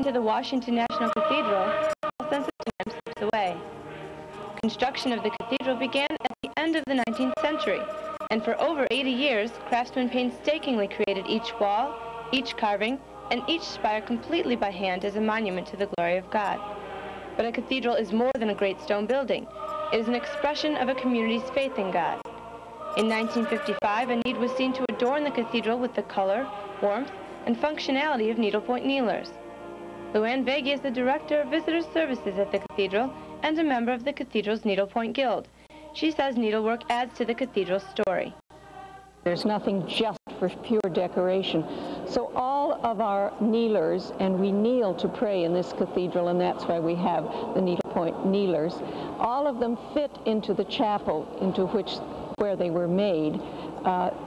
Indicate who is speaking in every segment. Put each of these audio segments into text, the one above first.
Speaker 1: to the Washington National Cathedral, a sense of time slips away. Construction of the cathedral began at the end of the 19th century, and for over 80 years, craftsmen painstakingly created each wall, each carving, and each spire completely by hand as a monument to the glory of God. But a cathedral is more than a great stone building. It is an expression of a community's faith in God. In 1955, a need was seen to adorn the cathedral with the color, warmth, and functionality of needlepoint kneelers. Luann Vega is the director of visitor services at the cathedral and a member of the cathedral's Needlepoint Guild. She says needlework adds to the cathedral's story.
Speaker 2: There's nothing just for pure decoration. So all of our kneelers, and we kneel to pray in this cathedral, and that's why we have the needlepoint kneelers, all of them fit into the chapel where they were made.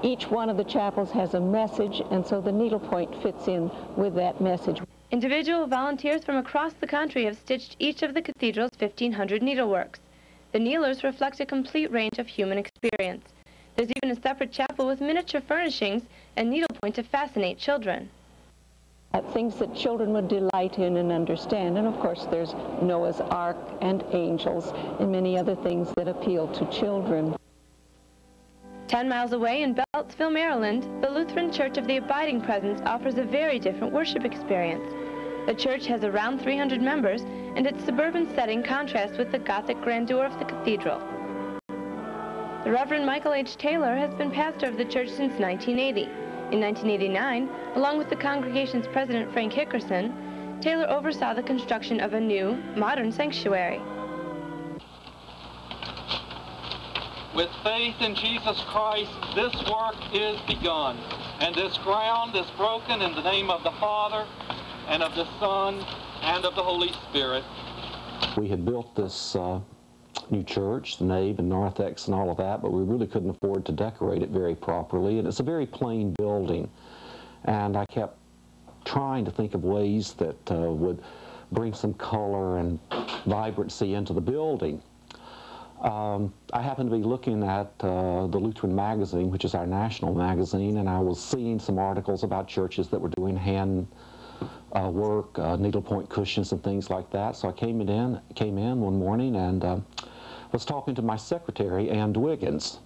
Speaker 2: Each one of the chapels has a message, and so the needlepoint fits in with that message.
Speaker 1: Individual volunteers from across the country have stitched each of the cathedral's 1,500 needleworks. The kneelers reflect a complete range of human experience. There's even a separate chapel with miniature furnishings and needlepoint to fascinate children.
Speaker 2: Things that children would delight in and understand. And of course there's Noah's Ark and angels and many other things that appeal to children.
Speaker 1: 10 miles away in Beltsville, Maryland, the Lutheran Church of the Abiding Presence offers a very different worship experience. The church has around 300 members, and its suburban setting contrasts with the Gothic grandeur of the cathedral. The Reverend Michael H. Taylor has been pastor of the church since 1980. In 1989, along with the congregation's president Frank Hickerson, Taylor oversaw the construction of a new, modern sanctuary.
Speaker 3: With faith in Jesus Christ, this work is begun, and this ground is broken in the name of the Father, and of the Son, and of the Holy Spirit.
Speaker 4: We had built this new church, the nave and narthex and all of that, but we really couldn't afford to decorate it very properly, and it's a very plain building. And I kept trying to think of ways that would bring some color and vibrancy into the building. I happened to be looking at the Lutheran magazine, which is our national magazine, and I was seeing some articles about churches that were doing hand work, needlepoint cushions and things like that. So I came in one morning and was talking to my secretary, Dwiggins,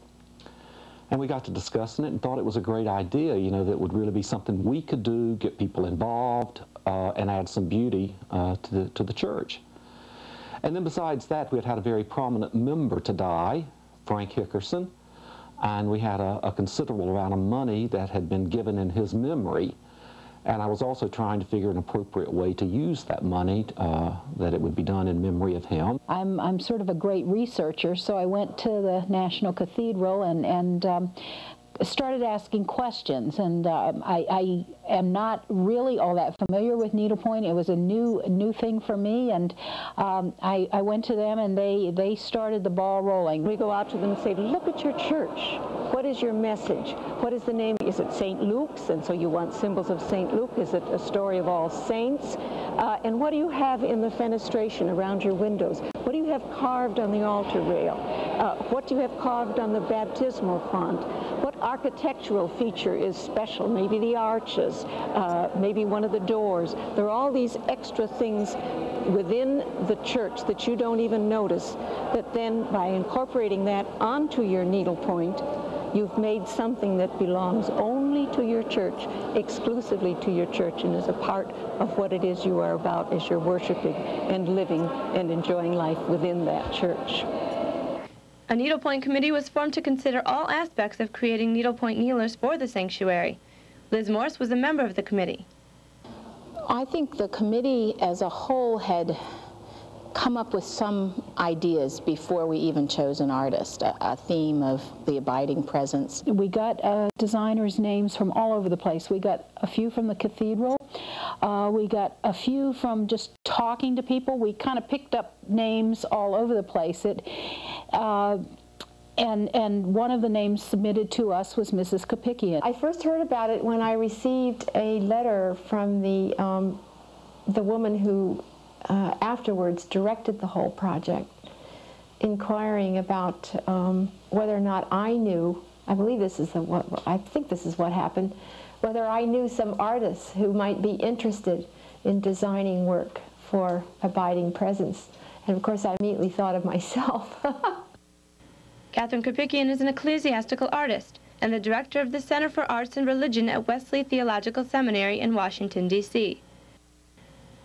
Speaker 4: and we got to discussing it and thought it was a great idea, you know, that would really be something we could do, get people involved, and add some beauty to the church. And then besides that, we had a very prominent member to die, Frank Hickerson, and we had a considerable amount of money that had been given in his memory. And I was also trying to figure an appropriate way to use that money, that it would be done in memory of him.
Speaker 5: I'm sort of a great researcher, so I went to the National Cathedral and started asking questions, and I am not really all that familiar with needlepoint. It was a new thing for me, and I went to them, and they started the ball rolling.
Speaker 2: We go out to them and say, look at your church. What is your message? What is the name? Is it St. Luke's? And so you want symbols of St. Luke. Is it a story of all saints? And what do you have in the fenestration around your windows? What do you have carved on the altar rail? What do you have carved on the baptismal font? What architectural feature is special? Maybe the arches, maybe one of the doors. There are all these extra things within the church that you don't even notice, that then by incorporating that onto your needlepoint, you've made something that belongs only to your church, exclusively to your church, and is a part of what it is you are about as you're worshiping and living and enjoying life within that church.
Speaker 1: A needlepoint committee was formed to consider all aspects of creating needlepoint kneelers for the sanctuary. Liz Morse was a member of the committee.
Speaker 5: I think the committee as a whole had come up with some ideas before we even chose an artist, a theme of the abiding presence. We got designers' names from all over the place. We got a few from the cathedral. We got a few from just talking to people. We kind of picked up names all over the place. And one of the names submitted to us was Mrs. Kapickian.
Speaker 6: I first heard about it when I received a letter from the woman who afterwards directed the whole project, inquiring about whether or not I knew, I think this is what happened, whether I knew some artists who might be interested in designing work for abiding presence. And of course I immediately thought of myself.
Speaker 1: Catherine Kapickian is an ecclesiastical artist and the director of the Center for Arts and Religion at Wesley Theological Seminary in Washington, D.C.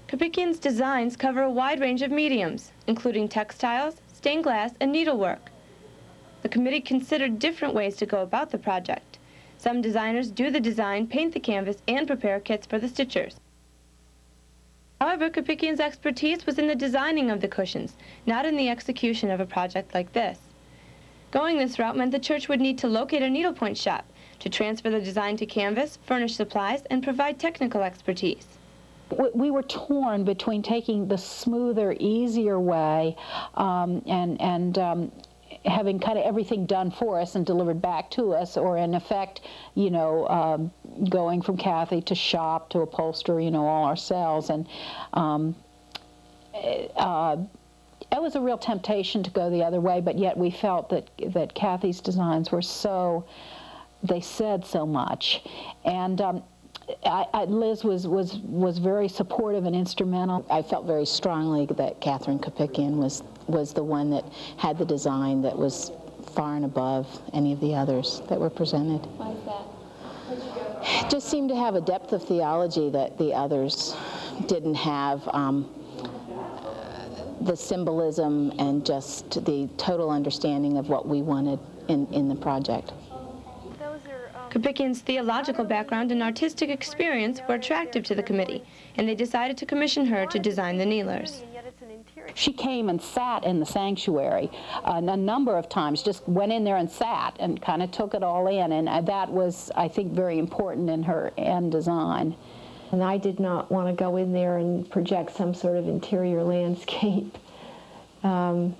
Speaker 1: Kapickian's designs cover a wide range of mediums, including textiles, stained glass, and needlework. The committee considered different ways to go about the project. Some designers do the design, paint the canvas, and prepare kits for the stitchers. However, Kapickian's expertise was in the designing of the cushions, not in the execution of a project like this. Going this route meant the church would need to locate a needlepoint shop to transfer the design to canvas, furnish supplies, and provide technical expertise.
Speaker 5: We were torn between taking the smoother, easier way and having kind of everything done for us and delivered back to us, or in effect, you know, going from Kathy to shop to upholster, you know, all ourselves. And it was a real temptation to go the other way, but yet we felt that Kathy's designs were so, they said so much. And Liz was very supportive and instrumental. I felt very strongly that Catherine Kapickian was the one that had the design that was far and above any of the others that were presented.
Speaker 7: Why is that?
Speaker 5: It just seemed to have a depth of theology that the others didn't have. The symbolism and just the total understanding of what we wanted in the project.
Speaker 1: Kapickian's theological background and artistic experience were attractive to the committee, and they decided to commission her to design the kneelers.
Speaker 5: She came and sat in the sanctuary a number of times, just went in there and sat and kind of took it all in, and that was, I think, very important in her end design.
Speaker 6: And I did not want to go in there and project some sort of interior landscape. And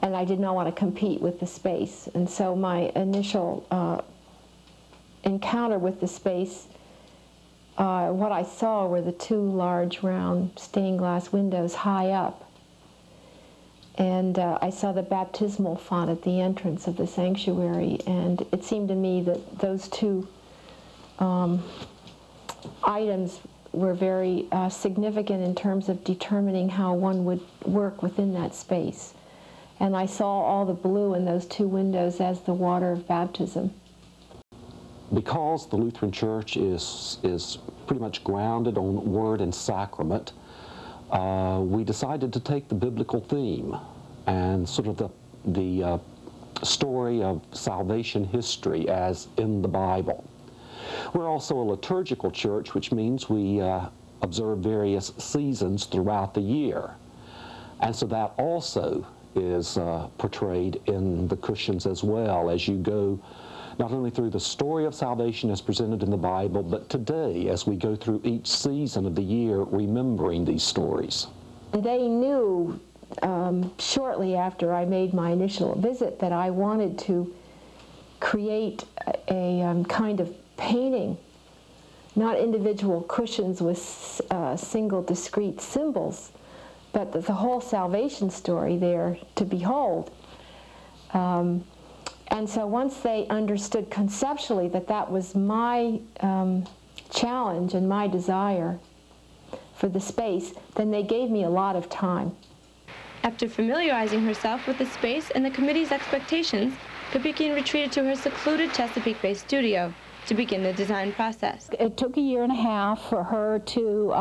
Speaker 6: I did not want to compete with the space. And so my initial encounter with the space, what I saw were the two large round stained glass windows high up. And I saw the baptismal font at the entrance of the sanctuary, and it seemed to me that those two items were very significant in terms of determining how one would work within that space. And I saw all the blue in those two windows as the water of baptism.
Speaker 4: Because the Lutheran Church is pretty much grounded on word and sacrament, we decided to take the biblical theme and sort of the story of salvation history as in the Bible. We're also a liturgical church, which means we observe various seasons throughout the year. And so that also is portrayed in the cushions as well, as you go not only through the story of salvation as presented in the Bible, but today as we go through each season of the year remembering these stories.
Speaker 6: They knew shortly after I made my initial visit that I wanted to create a kind of painting, not individual cushions with single discrete symbols, but the whole salvation story there to behold. And so once they understood conceptually that that was my challenge and my desire for the space, then they gave me a lot of time.
Speaker 1: After familiarizing herself with the space and the committee's expectations, Kapickian retreated to her secluded Chesapeake-based studio to begin the design process.
Speaker 5: It took a year and a half for her to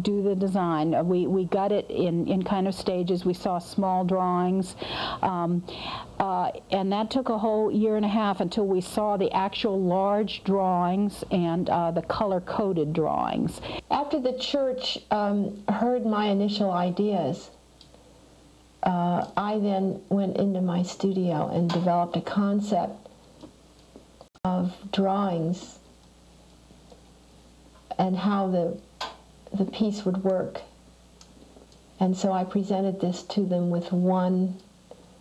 Speaker 5: do the design. We got it in kind of stages. We saw small drawings, and that took a whole year and a half until we saw the actual large drawings and the color-coded drawings.
Speaker 6: After the church heard my initial ideas, I then went into my studio and developed a concept of drawings and how the piece would work. And so I presented this to them with one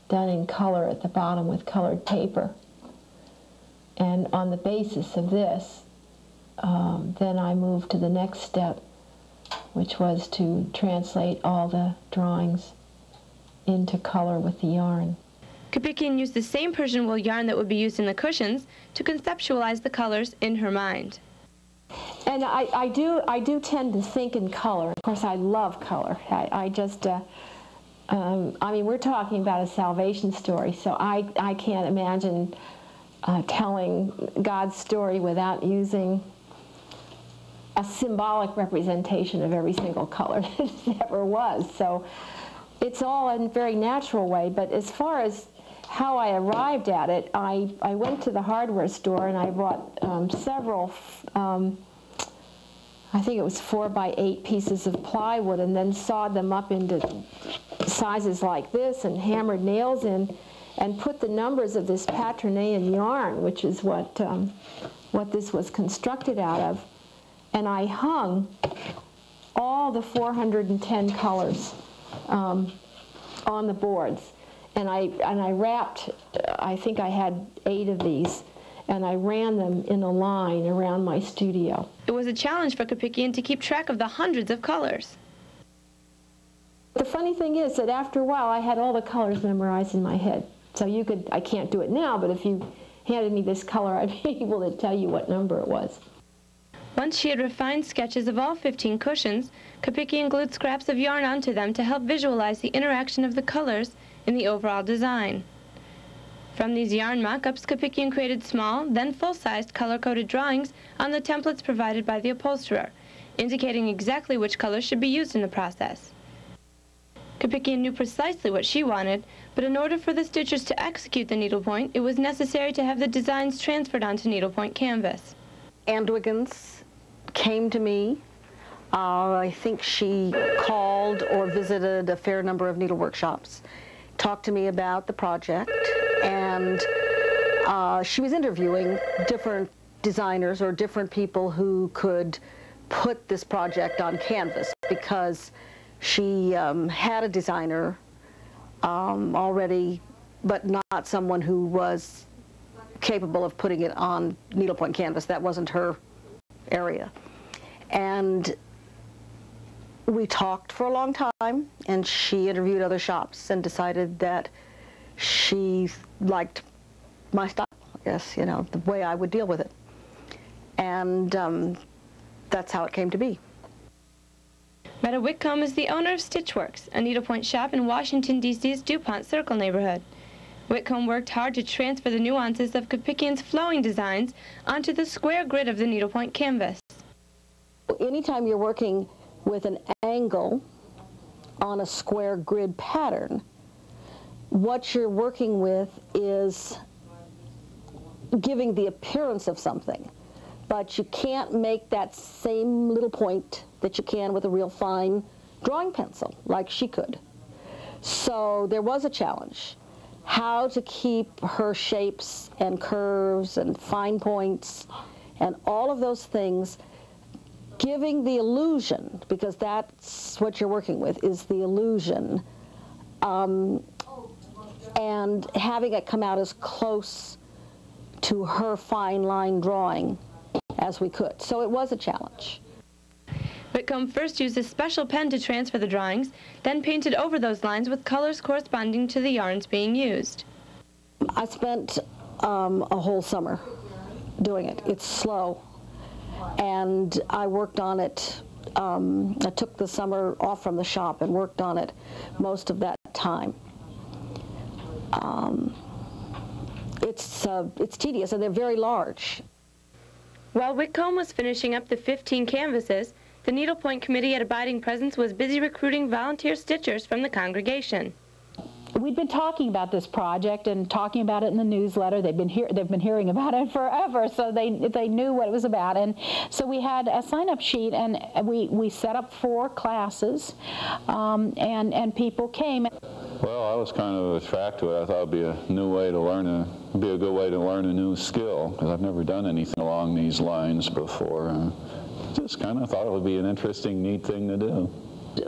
Speaker 6: done in color at the bottom with colored paper. And on the basis of this, then I moved to the next step, which was to translate all the drawings into color with the yarn.
Speaker 1: Kapickian used the same Persian wool yarn that would be used in the cushions to conceptualize the colors in her mind.
Speaker 6: And I do tend to think in color. Of course, I love color. I mean, we're talking about a salvation story, so I can't imagine telling God's story without using a symbolic representation of every single color that ever was. So it's all in a very natural way, but as far as how I arrived at it, I went to the hardware store and I bought several, I think it was 4x8 pieces of plywood, and then sawed them up into sizes like this and hammered nails in and put the numbers of this Patronean yarn, which is what this was constructed out of, and I hung all the 410 colors on the boards. And I wrapped, I think I had 8 of these, and I ran them in a line around my studio.
Speaker 1: It was a challenge for Kapickian to keep track of the hundreds of colors.
Speaker 6: The funny thing is that after a while I had all the colors memorized in my head. So you could, I can't do it now, but if you handed me this color, I'd be able to tell you what number it was.
Speaker 1: Once she had refined sketches of all 15 cushions, Kapickian glued scraps of yarn onto them to help visualize the interaction of the colors in the overall design. From these yarn mock-ups, Kapickian created small, then full-sized color-coded drawings on the templates provided by the upholsterer, indicating exactly which colors should be used in the process. Kapickian knew precisely what she wanted, but in order for the stitchers to execute the needlepoint, it was necessary to have the designs transferred onto needlepoint canvas.
Speaker 8: Ann Dwiggins came to me. I think she called or visited a fair number of needle workshops, talked to me about the project, and she was interviewing different designers or different people who could put this project on canvas, because she had a designer already, but not someone who was capable of putting it on needlepoint canvas. That wasn't her area. And we talked for a long time, and she interviewed other shops and decided that she liked my style, I guess, you know, the way I would deal with it. And that's how it came to be.
Speaker 1: Meta Whitcomb is the owner of Stitchworks, a needlepoint shop in Washington, D.C.'s DuPont Circle neighborhood. Whitcomb worked hard to transfer the nuances of Kapickian's flowing designs onto the square grid of the needlepoint canvas.
Speaker 8: Anytime you're working with an angle on a square grid pattern, what you're working with is giving the appearance of something, but you can't make that same little point that you can with a real fine drawing pencil, like she could. So there was a challenge. How to keep her shapes and curves and fine points and all of those things, giving the illusion, because that's what you're working with, is the illusion, and having it come out as close to her fine line drawing as we could. So it was a challenge.
Speaker 1: Whitcomb first used a special pen to transfer the drawings, then painted over those lines with colors corresponding to the yarns being used.
Speaker 8: I spent a whole summer doing it. It's slow, and I worked on it. I took the summer off from the shop and worked on it most of that time. It's tedious, and they're very large.
Speaker 1: While Whitcomb was finishing up the 15 canvases, the Needlepoint Committee at Abiding Presence was busy recruiting volunteer stitchers from the congregation.
Speaker 9: We'd been talking about this project and talking about it in the newsletter. They've been hearing about it forever, so they knew what it was about. And so we had a sign-up sheet, and we set up 4 classes, and people came.
Speaker 10: Well, I was kind of attracted to it. I thought it'd be a new way to learn be a good way to learn a new skill, because I've never done anything along these lines before. Just kind of thought it would be an interesting, neat thing to do.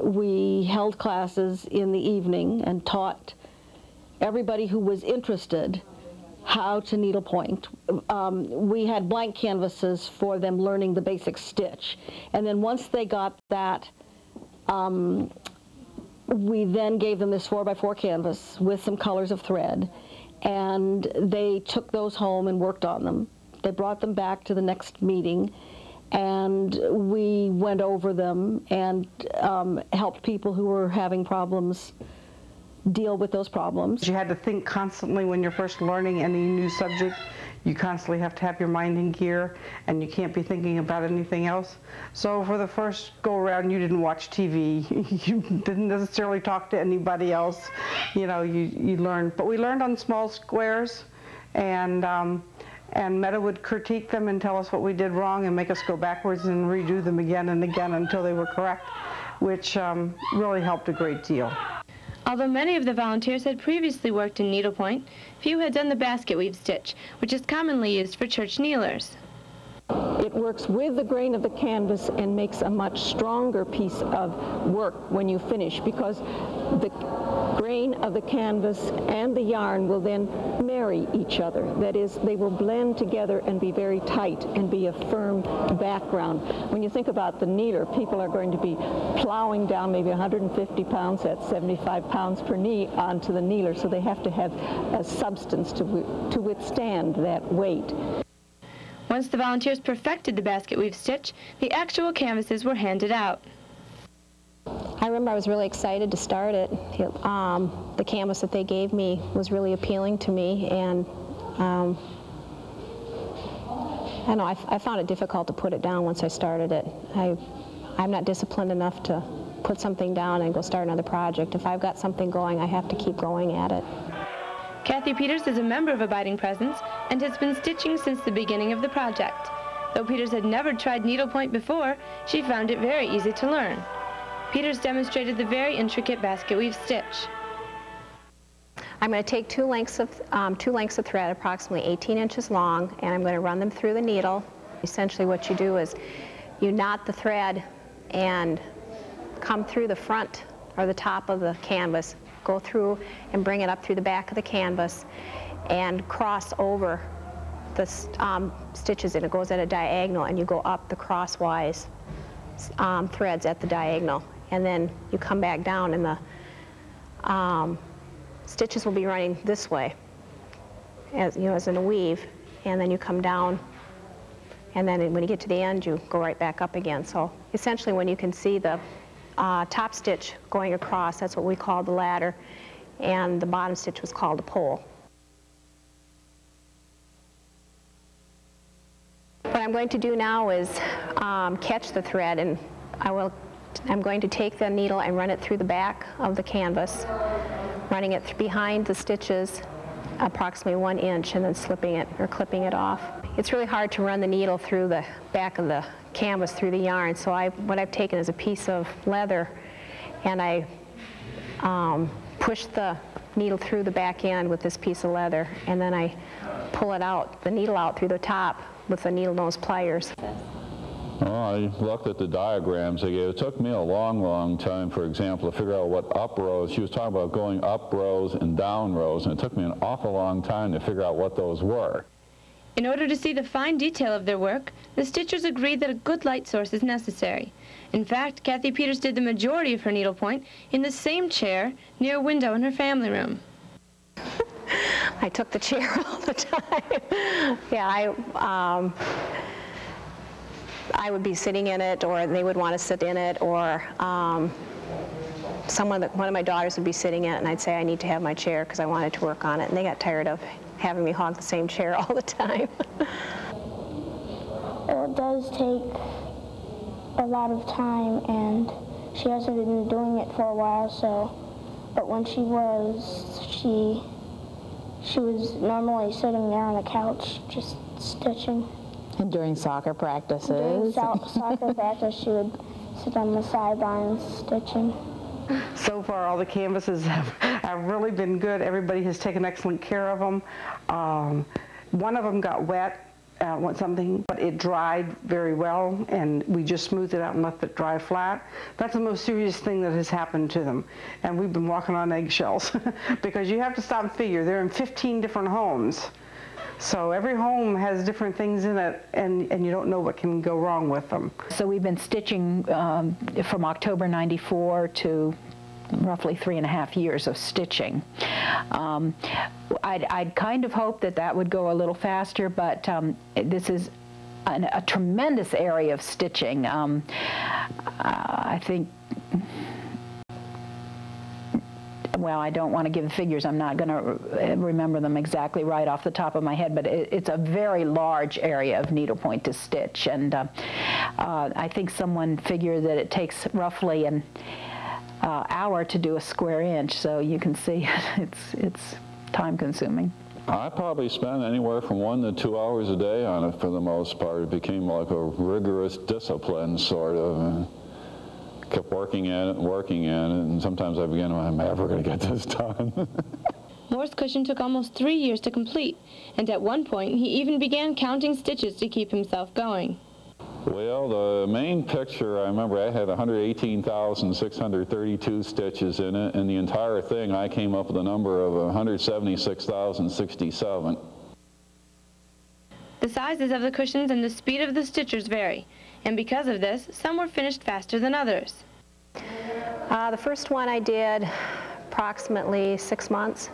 Speaker 8: We held classes in the evening and taught everybody who was interested how to needlepoint. We had blank canvases for them learning the basic stitch. And then once they got that, we then gave them this 4x4 canvas with some colors of thread. And they took those home and worked on them. They brought them back to the next meeting. and we went over them and helped people who were having problems deal with those problems.
Speaker 11: You had to think constantly when you're first learning any new subject. You constantly have to have your mind in gear, and you can't be thinking about anything else. So for the first go-around, you didn't watch TV. You didn't necessarily talk to anybody else. You know, you learned. But we learned on small squares, and Meta would critique them and tell us what we did wrong and make us go backwards and redo them again and again until they were correct, which really helped a great deal.
Speaker 1: Although many of the volunteers had previously worked in needlepoint, few had done the basket weave stitch, which is commonly used for church kneelers.
Speaker 2: It works with the grain of the canvas and makes a much stronger piece of work when you finish, because the grain of the canvas and the yarn will then marry each other. That is, they will blend together and be very tight and be a firm background. When you think about the kneeler, people are going to be plowing down maybe 150 pounds, that's 75 pounds per knee, onto the kneeler, so they have to have a substance to withstand that weight.
Speaker 1: Once the volunteers perfected the basket weave stitch, the actual canvases were handed out.
Speaker 5: I remember I was really excited to start it. The canvas that they gave me was really appealing to me, and I don't know, I found it difficult to put it down once I started it. I'm not disciplined enough to put something down and go start another project. If I've got something going, I have to keep going at it.
Speaker 1: Kathy Peters is a member of Abiding Presence and has been stitching since the beginning of the project. Though Peters had never tried needlepoint before, she found it very easy to learn. Peters demonstrated the very intricate basket weave stitch.
Speaker 5: I'm going to take two lengths of thread, approximately 18 inches long, and I'm going to run them through the needle. Essentially what you do is you knot the thread and come through the front or the top of the canvas, go through and bring it up through the back of the canvas and cross over the stitches, and it goes at a diagonal, and you go up the crosswise threads at the diagonal, and then you come back down, and the stitches will be running this way, as in a weave, and then you come down, and then when you get to the end, you go right back up again. So essentially, when you can see the top stitch going across, that's what we call the ladder, and the bottom stitch was called a pole. What I'm going to do now is catch the thread, and I'm going to take the needle and run it through the back of the canvas, running it behind the stitches approximately 1 inch, and then slipping it or clipping it off. It's really hard to run the needle through the back of the canvas through the yarn, so what I've taken is a piece of leather, and I push the needle through the back end with this piece of leather, and then I pull it out, the needle out through the top with the needle nose pliers.
Speaker 10: Well, I looked at the diagrams they gave. It took me a long, long time, for example, to figure out what up rows. She was talking about going up rows and down rows, and it took me an awful long time to figure out what those were.
Speaker 1: In order to see the fine detail of their work, the stitchers agreed that a good light source is necessary. In fact, Kathy Peters did the majority of her needlepoint in the same chair near a window in her family room.
Speaker 5: I took the chair all the time. Yeah, I would be sitting in it, or they would want to sit in it, or one of my daughters would be sitting in it, and I'd say I need to have my chair because I wanted to work on it, and they got tired of having me hog the same chair all the time.
Speaker 7: It does take a lot of time, and she hasn't been doing it for a while, but when she was normally sitting there on the couch just stitching.
Speaker 9: And during soccer practices?
Speaker 7: During soccer practice, she would sit on the sidelines stitching.
Speaker 11: So far, all the canvases have really been good. Everybody has taken excellent care of them. One of them got wet, but it dried very well, and we just smoothed it out and left it dry flat. That's the most serious thing that has happened to them. And we've been walking on eggshells because you have to stop and figure. They're in 15 different homes. So every home has different things in it, and you don't know what can go wrong with them.
Speaker 9: So we've been stitching from October '94 to roughly 3.5 years of stitching. I'd kind of hoped that would go a little faster, but this is a tremendous area of stitching. I think, well, I don't want to give the figures. I'm not going to remember them exactly right off the top of my head, but it's a very large area of needlepoint to stitch. And I think someone figured that it takes roughly an hour to do a square inch, so you can see it's time-consuming.
Speaker 10: I probably spent anywhere from 1 to 2 hours a day on it for the most part. It became like a rigorous discipline, sort of. Kept working at it, and sometimes I began, I'm never going to get this done.
Speaker 1: Moore's cushion took almost 3 years to complete, and at one point he even began counting stitches to keep himself going.
Speaker 10: Well, the main picture, I remember I had 118,632 stitches in it, and the entire thing I came up with a number of 176,067.
Speaker 1: The sizes of the cushions and the speed of the stitchers vary, and because of this, some were finished faster than others.
Speaker 12: The first one I did approximately 6 months,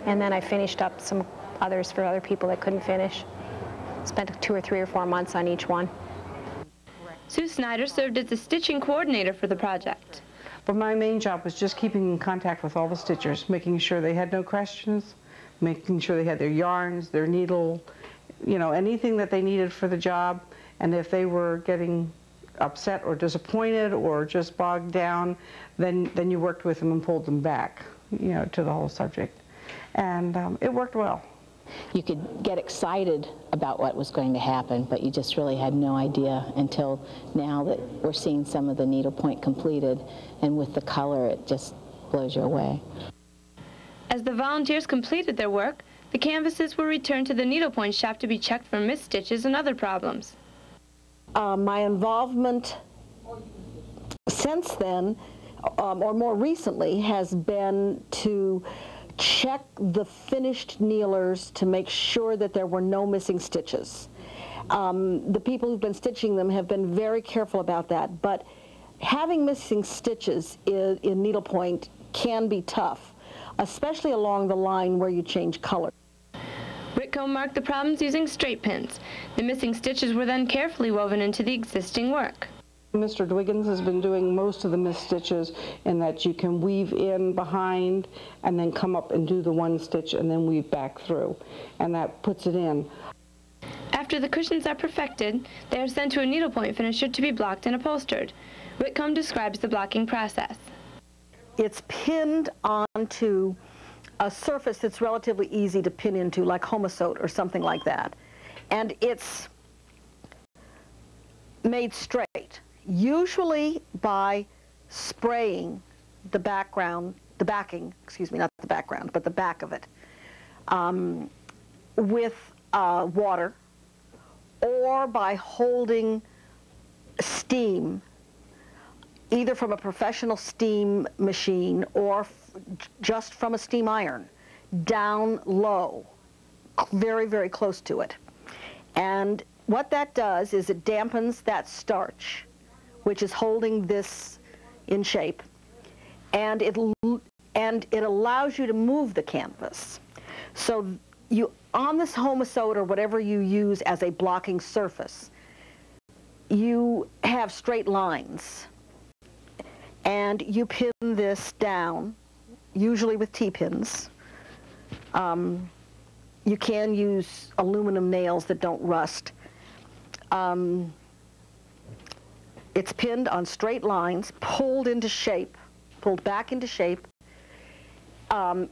Speaker 12: and then I finished up some others for other people that couldn't finish. Spent 2 or 3 or 4 months on each one.
Speaker 1: Sue Snyder served as the stitching coordinator for the project.
Speaker 11: But my main job was just keeping in contact with all the stitchers, making sure they had no questions, making sure they had their yarns, their needle, you know, anything that they needed for the job. And if they were getting upset or disappointed or just bogged down, then you worked with them and pulled them back, you know, to the whole subject. And it worked well.
Speaker 5: You could get excited about what was going to happen, but you just really had no idea until now that we're seeing some of the needlepoint completed, and with the color, it just blows you away.
Speaker 1: As the volunteers completed their work, the canvases were returned to the needlepoint shop to be checked for missed stitches and other problems.
Speaker 8: My involvement since then, or more recently, has been to check the finished kneelers to make sure that there were no missing stitches. The people who've been stitching them have been very careful about that, but having missing stitches in needlepoint can be tough, especially along the line where you change color.
Speaker 1: Whitcomb marked the problems using straight pins. The missing stitches were then carefully woven into the existing work.
Speaker 11: Mr. Dwiggins has been doing most of the missed stitches in that you can weave in behind and then come up and do the one stitch and then weave back through, and that puts it in.
Speaker 1: After the cushions are perfected, they are sent to a needlepoint finisher to be blocked and upholstered. Whitcomb describes the blocking process.
Speaker 8: It's pinned onto a surface that's relatively easy to pin into, like Homasote or something like that. And it's made straight, usually by spraying the backing, excuse me, not the background, but the back of it, with water, or by holding steam, either from a professional steam machine or just from a steam iron, down low, very, very close to it. And what that does is it dampens that starch, which is holding this in shape, and it allows you to move the canvas. So you, on this Homasote or whatever you use as a blocking surface, you have straight lines, and you pin this down, usually with T-pins. You can use aluminum nails that don't rust. It's pinned on straight lines, pulled into shape, pulled back into shape.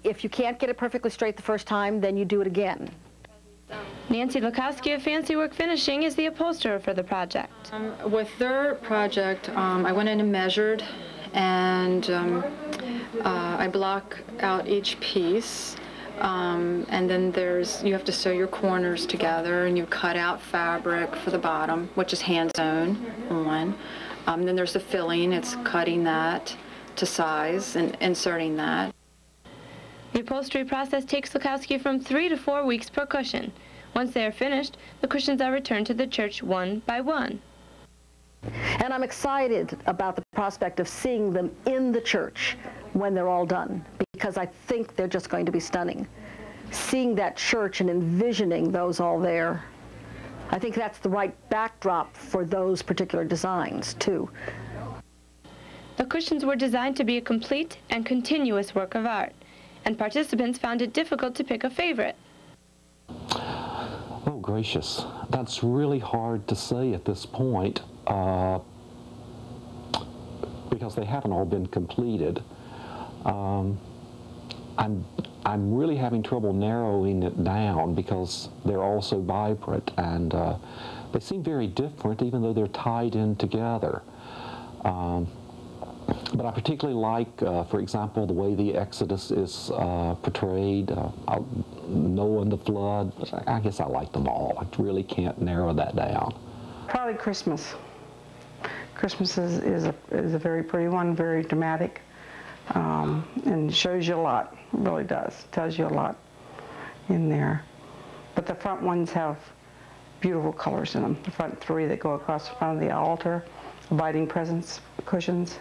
Speaker 8: If you can't get it perfectly straight the first time, then you do it again.
Speaker 1: Nancy Lukowski of Fancy Work Finishing is the upholsterer for the project.
Speaker 13: With their project, I went in and measured, and I block out each piece. And then you have to sew your corners together, and you cut out fabric for the bottom, which is hand sewn on. Then there's the filling. It's cutting that to size and inserting that.
Speaker 1: The upholstery process takes Lukowski from 3 to 4 weeks per cushion. Once they are finished, the cushions are returned to the church one by one.
Speaker 8: And I'm excited about the prospect of seeing them in the church when they're all done, because I think they're just going to be stunning. Seeing that church and envisioning those all there I think that's the right backdrop for those particular designs, too.
Speaker 1: The cushions were designed to be a complete and continuous work of art, and participants found it difficult to pick a favorite.
Speaker 4: Oh, gracious. That's really hard to say at this point because they haven't all been completed. I'm really having trouble narrowing it down because they're all so vibrant, and they seem very different even though they're tied in together. But I particularly like, for example, the way the Exodus is portrayed, Noah and the flood. I guess I like them all. I really can't narrow that down.
Speaker 11: Probably Christmas. Christmas is a very pretty one, very dramatic, and shows you a lot. It really does. Tells you a lot in there. But the front ones have beautiful colors in them. The front three that go across the front of the altar, abiding presence cushions,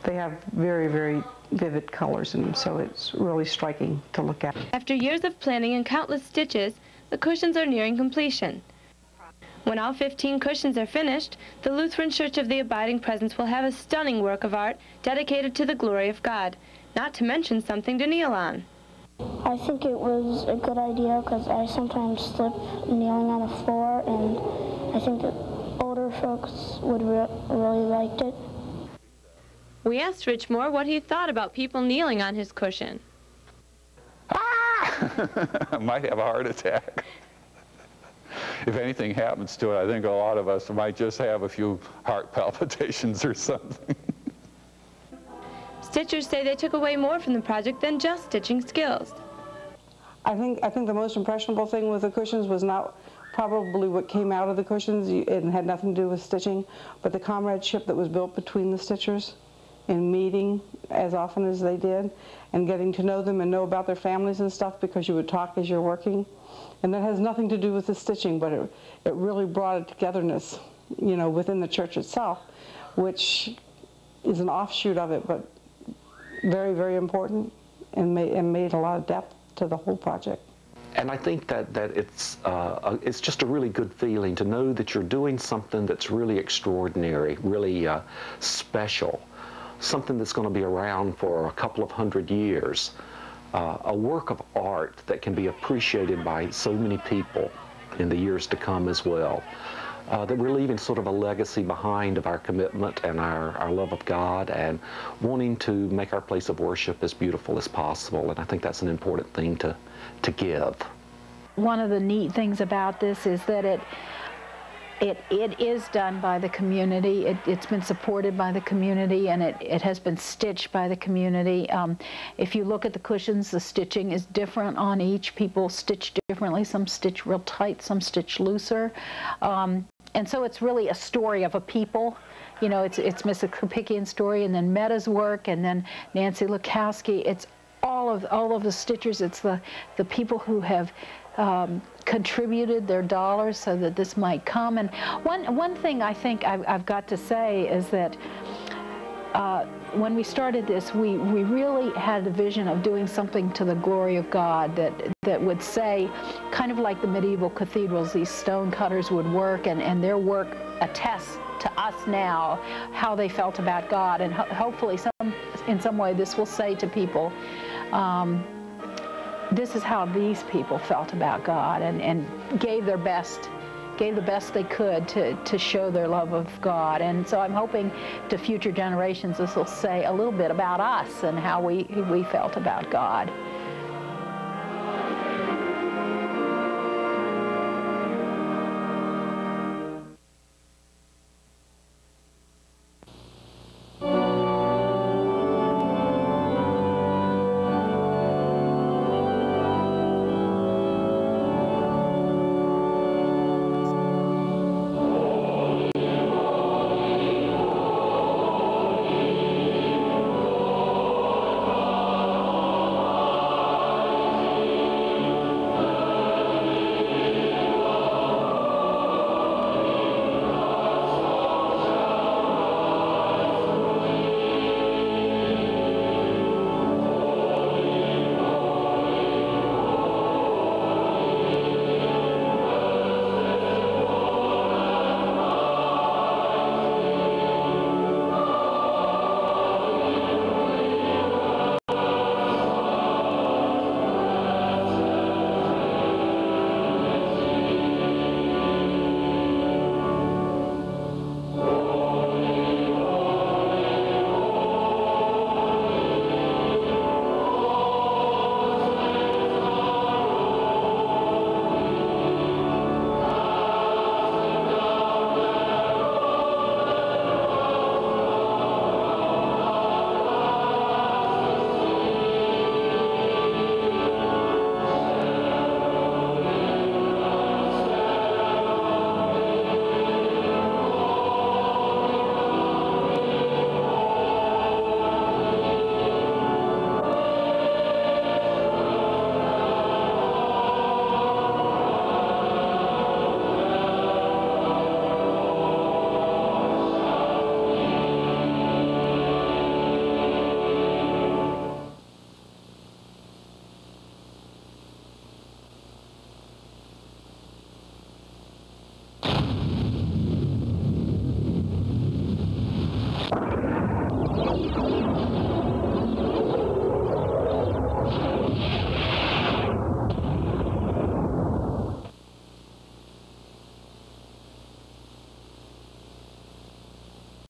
Speaker 11: they have very, very vivid colors in them, so it's really striking to look at.
Speaker 1: After years of planning and countless stitches, the cushions are nearing completion. When all 15 cushions are finished, the Lutheran Church of the Abiding Presence will have a stunning work of art dedicated to the glory of God, not to mention something to kneel on.
Speaker 7: I think it was a good idea because I sometimes slip kneeling on the floor, and I think that older folks would really liked it.
Speaker 1: We asked Rich Moore what he thought about people kneeling on his cushion.
Speaker 10: I might have a heart attack. If anything happens to it, I think a lot of us might just have a few heart palpitations or something.
Speaker 1: Stitchers say they took away more from the project than just stitching skills.
Speaker 11: I think the most impressionable thing with the cushions was not probably what came out of the cushions. It had nothing to do with stitching, but the comradeship that was built between the stitchers in meeting as often as they did and getting to know them and know about their families and stuff, because you would talk as you're working. And that has nothing to do with the stitching, but it really brought a togetherness, you know, within the church itself, which is an offshoot of it, but very, very important, and made a lot of depth to the whole project.
Speaker 4: And I think that it's just a really good feeling to know that you're doing something that's really extraordinary, really special, something that's going to be around for a couple of 100 years, a work of art that can be appreciated by so many people in the years to come as well. That we're leaving sort of a legacy behind of our commitment and our love of God and wanting to make our place of worship as beautiful as possible. And I think that's an important thing to give.
Speaker 9: One of the neat things about this is that it is done by the community. It's been supported by the community, and it has been stitched by the community. If you look at the cushions, the stitching is different on each. People stitch differently. Some stitch real tight, some stitch looser. And so it's really a story of a people. You know, it's Mrs. Kopickian's story, and then Metta's work, and then Nancy Lukowski. It's all of the stitchers. It's the people who have contributed their dollars so that this might come. And one thing I think I've got to say is that when we started this, we really had the vision of doing something to the glory of God that would say, kind of like the medieval cathedrals, these stone cutters would work, and their work attests to us now how they felt about God. And hopefully in some way this will say to people, this is how these people felt about God, and gave the best they could to show their love of God. And so I'm hoping to future generations this will say a little bit about us and how we felt about God.